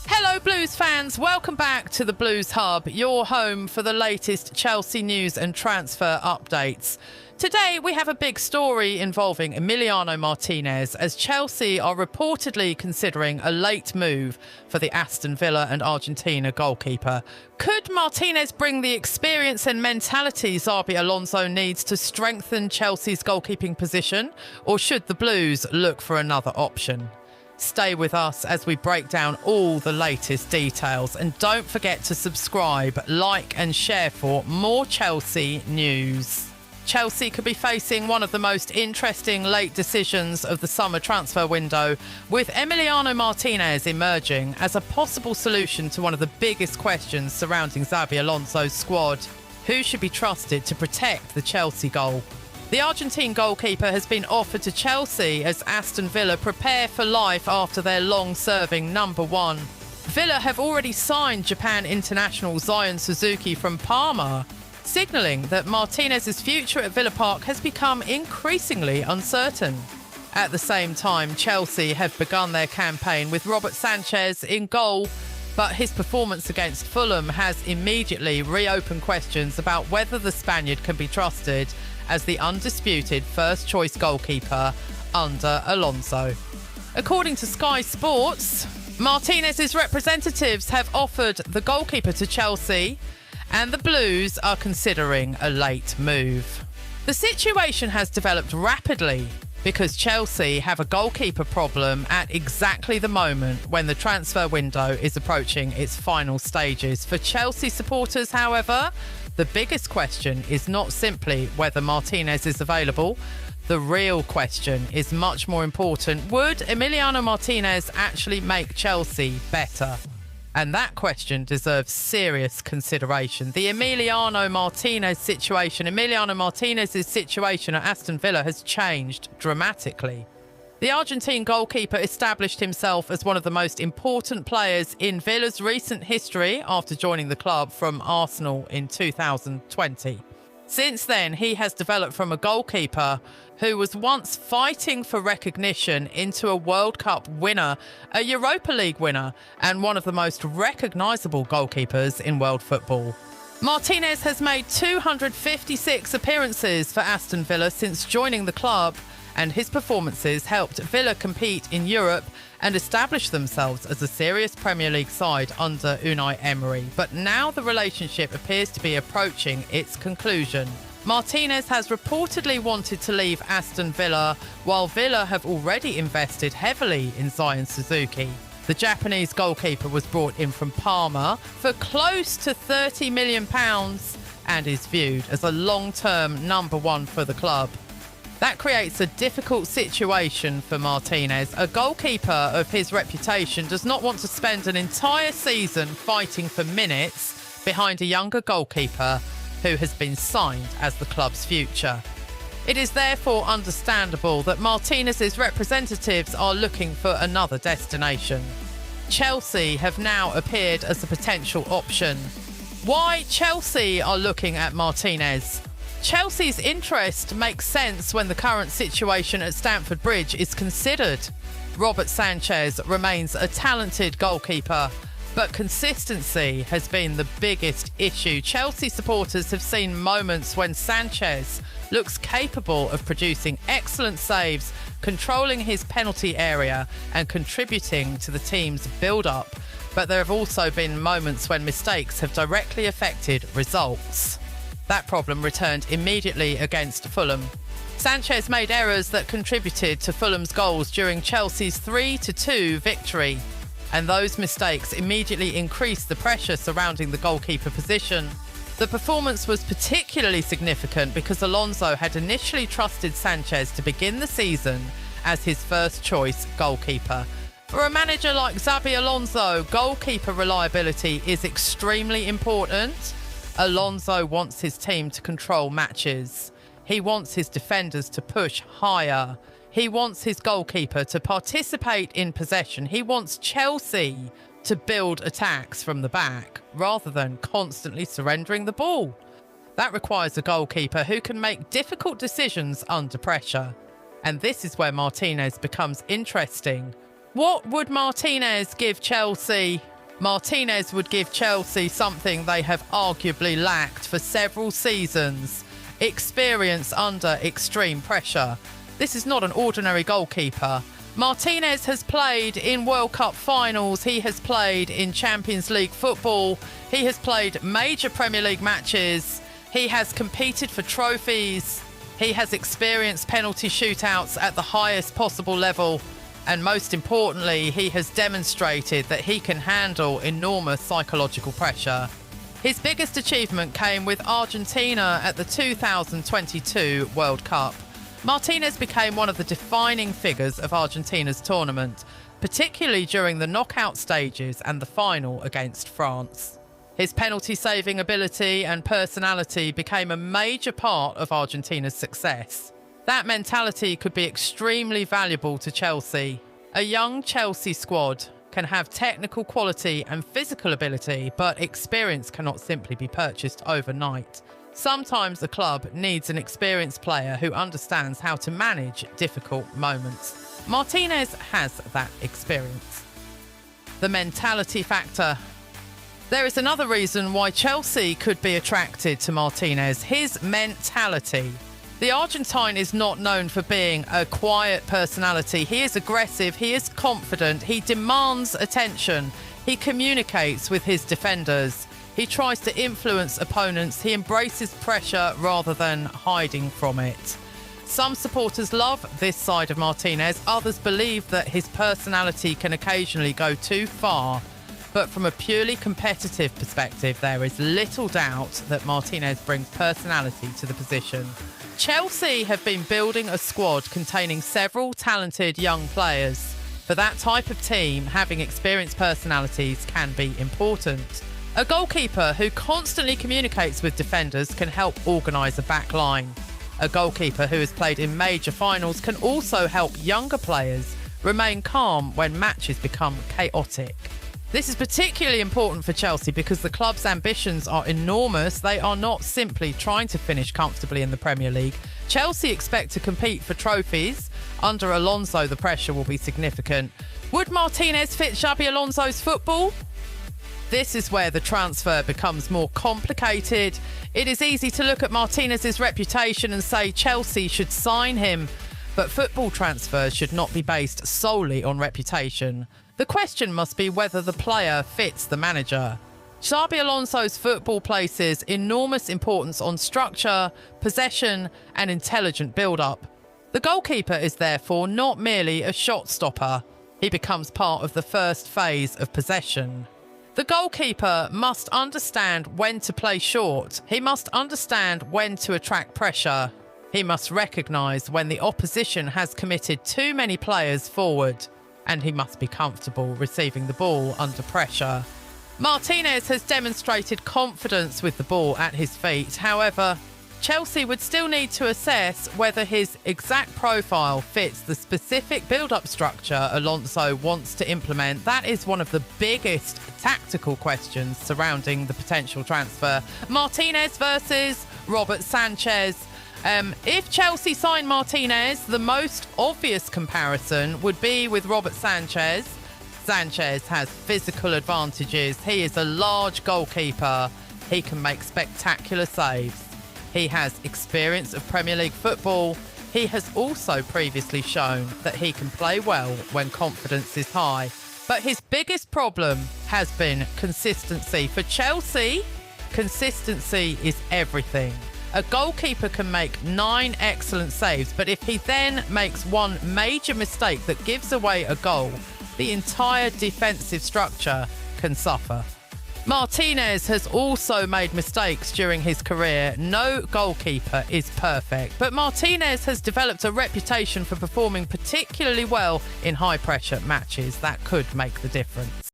Hello Blues fans, welcome back to the Blues Hub, your home for the latest Chelsea news and transfer updates. Today we have a big story involving Emiliano Martinez, as Chelsea are reportedly considering a late move for the Aston Villa and Argentina goalkeeper. Could Martinez bring the experience and mentality Xabi Alonso needs to strengthen Chelsea's goalkeeping position, or should the Blues look for another option? Stay with us as we break down all the latest details, and don't forget to subscribe, like and share for more Chelsea news. Chelsea could be facing one of the most interesting late decisions of the summer transfer window, with Emiliano Martinez emerging as a possible solution to one of the biggest questions surrounding Xabi Alonso's squad. Who should be trusted to protect the Chelsea goal? The Argentine goalkeeper has been offered to Chelsea as Aston Villa prepare for life after their long-serving number one. Villa have already signed Japan international Zion Suzuki from Parma, signalling that Martinez's future at Villa Park has become increasingly uncertain. At the same time, Chelsea have begun their campaign with Robert Sanchez in goal, but his performance against Fulham has immediately reopened questions about whether the Spaniard can be trusted as the undisputed first-choice goalkeeper under Alonso. According to Sky Sports, Martinez's representatives have offered the goalkeeper to Chelsea, and the Blues are considering a late move. The situation has developed rapidly because Chelsea have a goalkeeper problem at exactly the moment when the transfer window is approaching its final stages. For Chelsea supporters, however, the biggest question is not simply whether Martinez is available. The real question is much more important. Would Emiliano Martinez actually make Chelsea better? And that question deserves serious consideration. The Emiliano Martinez's situation at Aston Villa has changed dramatically. The Argentine goalkeeper established himself as one of the most important players in Villa's recent history after joining the club from Arsenal in 2020. Since then, he has developed from a goalkeeper who was once fighting for recognition into a World Cup winner, a Europa League winner, and one of the most recognisable goalkeepers in world football. Martinez has made 256 appearances for Aston Villa since joining the club, and his performances helped Villa compete in Europe and establish themselves as a serious Premier League side under Unai Emery. But now the relationship appears to be approaching its conclusion. Martinez has reportedly wanted to leave Aston Villa, while Villa have already invested heavily in Zion Suzuki. The Japanese goalkeeper was brought in from Parma for close to £30 million and is viewed as a long-term number one for the club. That creates a difficult situation for Martinez. A goalkeeper of his reputation does not want to spend an entire season fighting for minutes behind a younger goalkeeper who has been signed as the club's future. It is therefore understandable that Martinez's representatives are looking for another destination. Chelsea have now appeared as a potential option. Why Chelsea are looking at Martinez? Chelsea's interest makes sense when the current situation at Stamford Bridge is considered. Robert Sanchez remains a talented goalkeeper, but consistency has been the biggest issue. Chelsea supporters have seen moments when Sanchez looks capable of producing excellent saves, controlling his penalty area and contributing to the team's build-up. But there have also been moments when mistakes have directly affected results. That problem returned immediately against Fulham. Sanchez made errors that contributed to Fulham's goals during Chelsea's 3-2 victory, and those mistakes immediately increased the pressure surrounding the goalkeeper position. The performance was particularly significant because Alonso had initially trusted Sanchez to begin the season as his first-choice goalkeeper. For a manager like Xabi Alonso, goalkeeper reliability is extremely important. Alonso wants his team to control matches. He wants his defenders to push higher. He wants his goalkeeper to participate in possession. He wants Chelsea to build attacks from the back rather than constantly surrendering the ball. That requires a goalkeeper who can make difficult decisions under pressure. And this is where Martinez becomes interesting. What would Martinez give Chelsea? Martinez would give Chelsea something they have arguably lacked for several seasons: experience under extreme pressure. This is not an ordinary goalkeeper. Martinez has played in World Cup finals, he has played in Champions League football, he has played major Premier League matches, he has competed for trophies, he has experienced penalty shootouts at the highest possible level, and most importantly, he has demonstrated that he can handle enormous psychological pressure. His biggest achievement came with Argentina at the 2022 World Cup. Martinez became one of the defining figures of Argentina's tournament, particularly during the knockout stages and the final against France. His penalty-saving ability and personality became a major part of Argentina's success. That mentality could be extremely valuable to Chelsea. A young Chelsea squad can have technical quality and physical ability, but experience cannot simply be purchased overnight. Sometimes a club needs an experienced player who understands how to manage difficult moments. Martinez has that experience. The mentality factor. There is another reason why Chelsea could be attracted to Martinez: his mentality. The Argentine is not known for being a quiet personality. He is aggressive, he is confident, he demands attention, he communicates with his defenders. He tries to influence opponents. He embraces pressure rather than hiding from it. Some supporters love this side of Martinez. Others believe that his personality can occasionally go too far. But from a purely competitive perspective, there is little doubt that Martinez brings personality to the position. Chelsea have been building a squad containing several talented young players. For that type of team, having experienced personalities can be important. A goalkeeper who constantly communicates with defenders can help organise a back line. A goalkeeper who has played in major finals can also help younger players remain calm when matches become chaotic. This is particularly important for Chelsea because the club's ambitions are enormous. They are not simply trying to finish comfortably in the Premier League. Chelsea expect to compete for trophies. Under Alonso, the pressure will be significant. Would Martinez fit Xabi Alonso's football? This is where the transfer becomes more complicated. It is easy to look at Martinez's reputation and say Chelsea should sign him, but football transfers should not be based solely on reputation. The question must be whether the player fits the manager. Xabi Alonso's football places enormous importance on structure, possession and intelligent build-up. The goalkeeper is therefore not merely a shot stopper. He becomes part of the first phase of possession. The goalkeeper must understand when to play short. He must understand when to attract pressure. He must recognise when the opposition has committed too many players forward. And he must be comfortable receiving the ball under pressure. Martinez has demonstrated confidence with the ball at his feet. However, Chelsea would still need to assess whether his exact profile fits the specific build-up structure Alonso wants to implement. That is one of the biggest tactical questions surrounding the potential transfer. Martinez versus Robert Sanchez. If Chelsea sign Martinez, the most obvious comparison would be with Robert Sanchez. Sanchez has physical advantages. He is a large goalkeeper. He can make spectacular saves. He has experience of Premier League football. He has also previously shown that he can play well when confidence is high. But his biggest problem has been consistency. For Chelsea, consistency is everything. A goalkeeper can make 9 excellent saves, but if he then makes one major mistake that gives away a goal, the entire defensive structure can suffer. Martinez has also made mistakes during his career. No goalkeeper is perfect, but Martinez has developed a reputation for performing particularly well in high-pressure matches. That could make the difference.